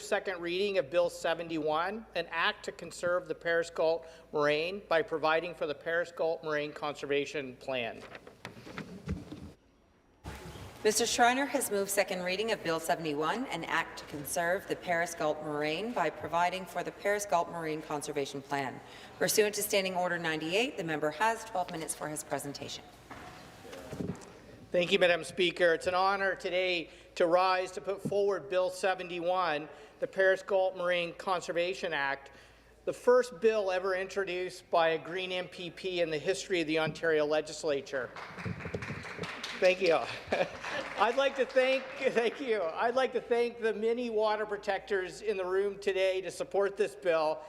move second reading of Bill 71, an act to conserve the Paris-Galt Moraine by providing for the Paris-Galt Moraine Conservation Plan. Mr. Schreiner has moved second reading of Bill 71, an act to conserve the Paris-Galt Moraine by providing for the Paris-Galt Moraine Conservation Plan. Pursuant to Standing Order 98, the member has 12 minutes for his presentation. Thank you, Madam Speaker. It's an honour today to rise to put forward Bill 71, the Paris-Galt Moraine Conservation Act, the first bill ever introduced by a Green MPP in the history of the Ontario Legislature. Thank you. I'd like to thank the many water protectors in the room today to support this bill,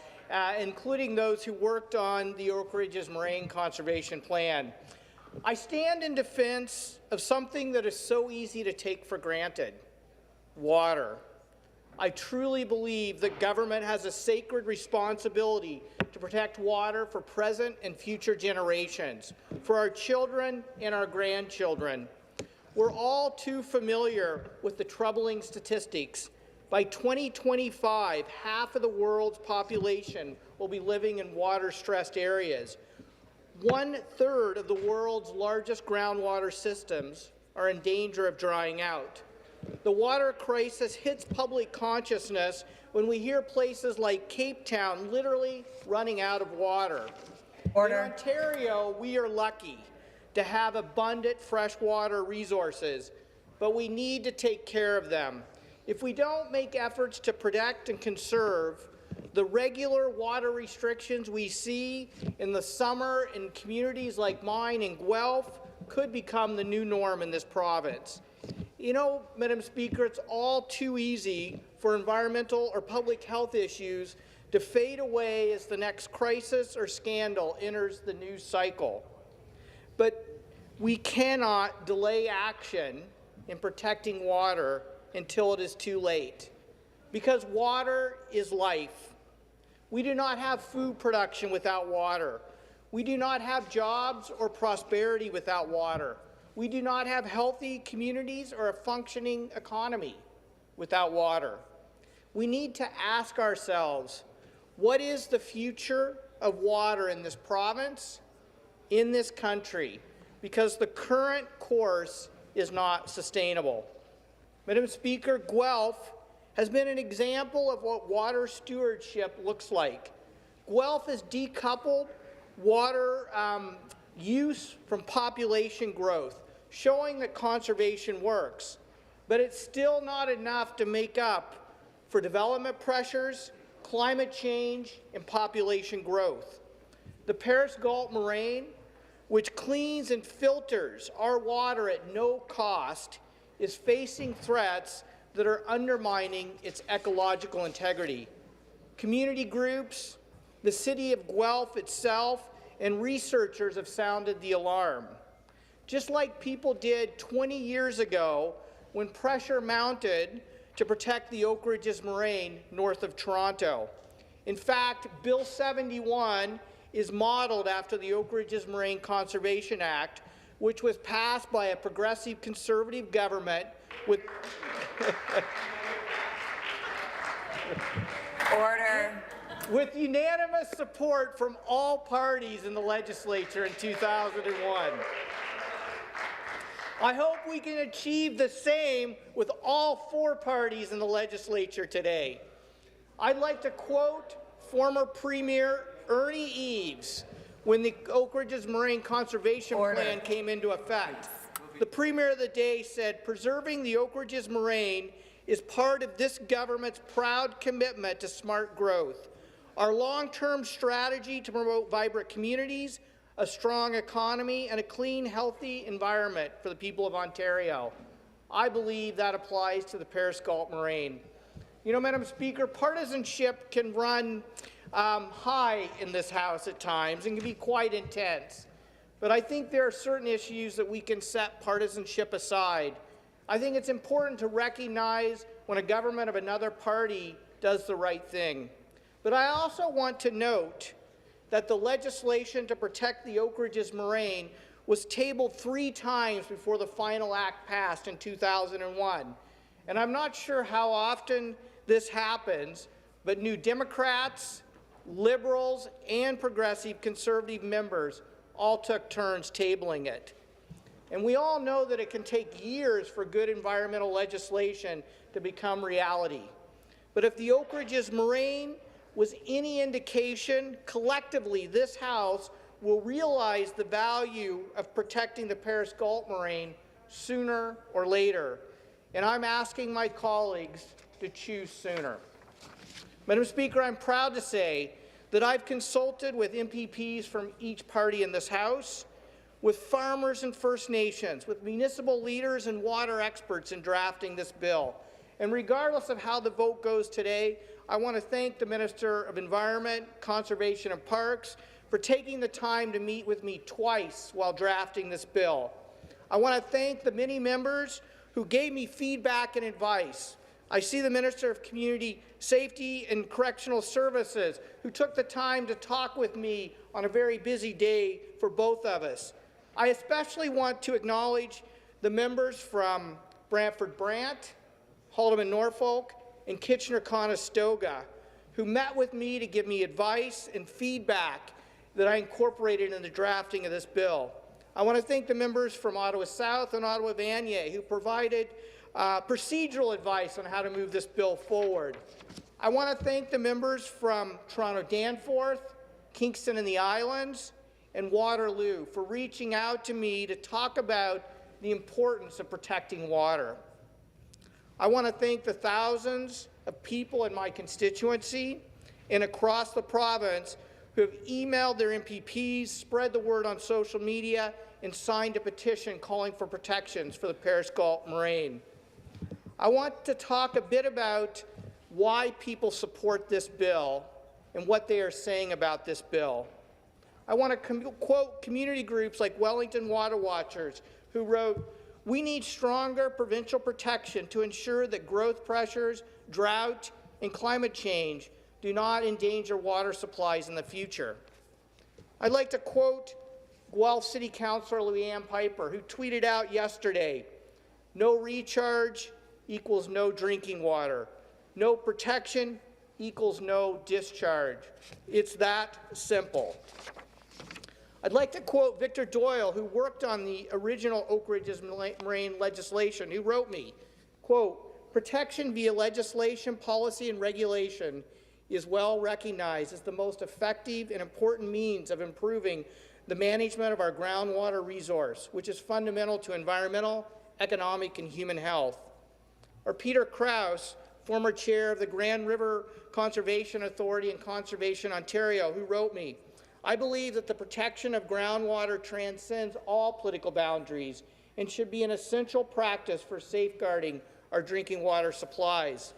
including those who worked on the Oak Ridges Moraine Conservation Plan. I stand in defense of something that is so easy to take for granted: water. I truly believe that government has a sacred responsibility to protect water for present and future generations, for our children and our grandchildren. We're all too familiar with the troubling statistics. By 2025, half of the world's population will be living in water-stressed areas. 1/3 of the world's largest groundwater systems are in danger of drying out. The water crisis hits public consciousness when we hear places like Cape Town literally running out of water. Order. In Ontario, we are lucky to have abundant freshwater resources, but we need to take care of them. If we don't make efforts to protect and conserve, the regular water restrictions we see in the summer in communities like mine in Guelph could become the new norm in this province. You know, Madam Speaker, it's all too easy for environmental or public health issues to fade away as the next crisis or scandal enters the news cycle. But we cannot delay action in protecting water until it is too late, because water is life. We do not have food production without water. We do not have jobs or prosperity without water. We do not have healthy communities or a functioning economy without water. We need to ask ourselves, what is the future of water in this province, in this country? Because the current course is not sustainable. Madam Speaker, Guelph has been an example of what water stewardship looks like. Guelph has decoupled water use from population growth, showing that conservation works. But it's still not enough to make up for development pressures, climate change, and population growth. The Paris-Galt Moraine, which cleans and filters our water at no cost, is facing threats that are undermining its ecological integrity. Community groups, the City of Guelph itself, and researchers have sounded the alarm, just like people did 20 years ago when pressure mounted to protect the Oak Ridges Moraine north of Toronto. In fact, Bill 71 is modelled after the Oak Ridges Moraine Conservation Act, which was passed by a progressive Conservative government with Order. with unanimous support from all parties in the legislature in 2001. I hope we can achieve the same with all 4 parties in the legislature today. I'd like to quote former Premier Ernie Eves when the Oak Ridges Moraine Conservation Plan came into effect. The Premier of the day said, "Preserving the Oak Ridges Moraine is part of this government's proud commitment to smart growth. Our long-term strategy to promote vibrant communities, a strong economy, and a clean, healthy environment for the people of Ontario." I believe that applies to the Paris-Galt Moraine. You know, Madam Speaker, partisanship can run high in this House at times and can be quite intense. But I think there are certain issues that we can set partisanship aside. I think it's important to recognize when a government of another party does the right thing. But I also want to note that the legislation to protect the Oak Ridges Moraine was tabled 3 times before the final act passed in 2001. And I'm not sure how often this happens, but New Democrats, Liberals, and Progressive Conservative members all took turns tabling it. And we all know that it can take years for good environmental legislation to become reality. But if the Oak Ridge's Moraine was any indication, collectively this House will realize the value of protecting the Paris Galt Moraine sooner or later. And I'm asking my colleagues to choose sooner. Madam Speaker, I'm proud to say that I've consulted with MPPs from each party in this House, with farmers and First Nations, with municipal leaders and water experts in drafting this bill. And regardless of how the vote goes today, I want to thank the Minister of Environment, Conservation and Parks for taking the time to meet with me twice while drafting this bill. I want to thank the many members who gave me feedback and advice. I see the Minister of Community Safety and Correctional Services, who took the time to talk with me on a very busy day for both of us. I especially want to acknowledge the members from Brantford-Brant, Haldimand-Norfolk, and Kitchener-Conestoga, who met with me to give me advice and feedback that I incorporated in the drafting of this bill. I want to thank the members from Ottawa South and Ottawa Vanier who provided procedural advice on how to move this bill forward. I want to thank the members from Toronto Danforth, Kingston and the Islands, and Waterloo for reaching out to me to talk about the importance of protecting water. I want to thank the thousands of people in my constituency and across the province who have emailed their MPPs, spread the word on social media, and signed a petition calling for protections for the Paris Galt Moraine. I want to talk a bit about why people support this bill and what they are saying about this bill. I want to quote community groups like Wellington Water Watchers, who wrote, "We need stronger provincial protection to ensure that growth pressures, drought, and climate change do not endanger water supplies in the future." I'd like to quote Guelph City Councillor Leanne Piper, who tweeted out yesterday, "No recharge equals no drinking water. No protection equals no discharge. It's that simple." I'd like to quote Victor Doyle, who worked on the original Oak Ridge's Moraine legislation, who wrote me, quote, "Protection via legislation, policy, and regulation is well recognized as the most effective and important means of improving the management of our groundwater resource, which is fundamental to environmental, economic, and human health." Or Peter Krause, former chair of the Grand River Conservation Authority and Conservation Ontario, who wrote me, "I believe that the protection of groundwater transcends all political boundaries and should be an essential practice for safeguarding our drinking water supplies."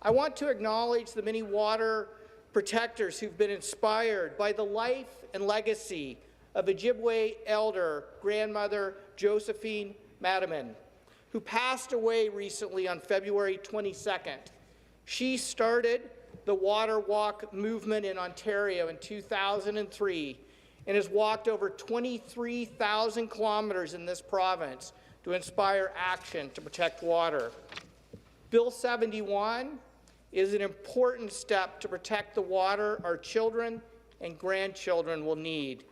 I want to acknowledge the many water protectors who've been inspired by the life and legacy of Ojibwe elder grandmother Josephine Madaman, who passed away recently on February 22nd. She started the Water Walk movement in Ontario in 2003 and has walked over 23,000 kilometres in this province to inspire action to protect water. Bill 71 is an important step to protect the water our children and grandchildren will need,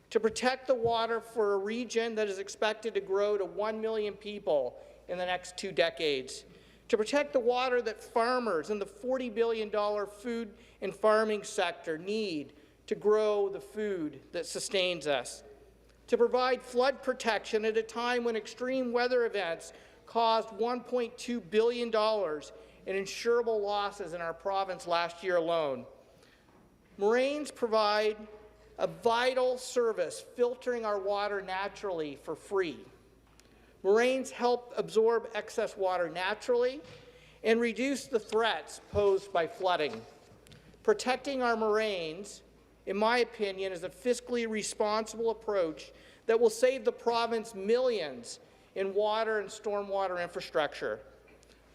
to protect the water for a region that is expected to grow to 1 million people in the next 2 decades, to protect the water that farmers in the $40 billion food and farming sector need to grow the food that sustains us, to provide flood protection at a time when extreme weather events caused $1.2 billion in insurable losses in our province last year alone. Moraines provide a vital service, filtering our water naturally for free. Moraines help absorb excess water naturally and reduce the threats posed by flooding. Protecting our moraines, in my opinion, is a fiscally responsible approach that will save the province millions in water and stormwater infrastructure.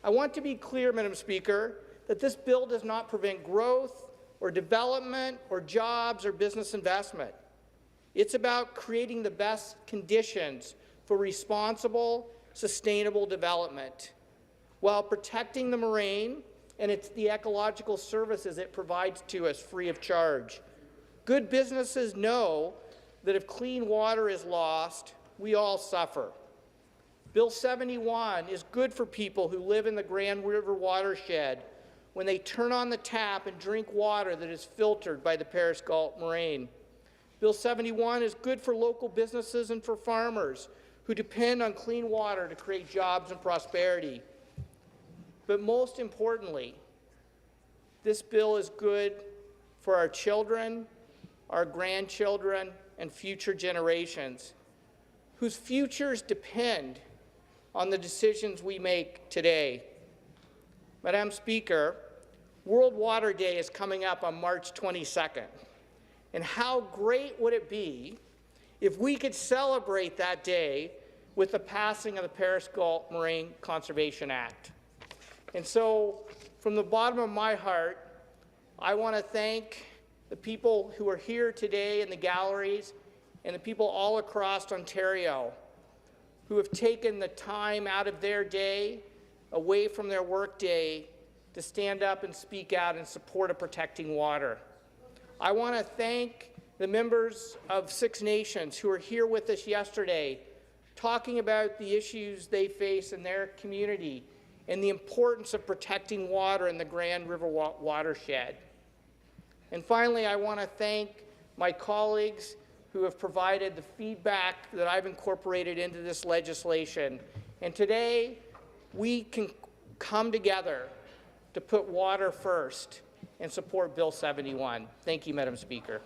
I want to be clear, Madam Speaker, that this bill does not prevent growth or development or jobs or business investment. It's about creating the best conditions for responsible, sustainable development while protecting the Moraine and it's the ecological services it provides to us free of charge. Good businesses know that if clean water is lost, we all suffer. Bill 71 is good for people who live in the Grand River watershed when they turn on the tap and drink water that is filtered by the Paris Galt Moraine. Bill 71 is good for local businesses and for farmers who depend on clean water to create jobs and prosperity. But most importantly, this bill is good for our children, our grandchildren, and future generations, whose futures depend on the decisions we make today. Madam Speaker, World Water Day is coming up on March 22nd. And how great would it be if we could celebrate that day with the passing of the Paris Galt Moraine Conservation Act. And so, from the bottom of my heart, I want to thank the people who are here today in the galleries and the people all across Ontario who have taken the time out of their day, away from their work day, to stand up and speak out in support of protecting water. I want to thank the members of Six Nations who were here with us yesterday, talking about the issues they face in their community and the importance of protecting water in the Grand River watershed. And finally, I want to thank my colleagues who have provided the feedback that I've incorporated into this legislation. And today, we can come together to put water first and support Bill 71. Thank you, Madam Speaker.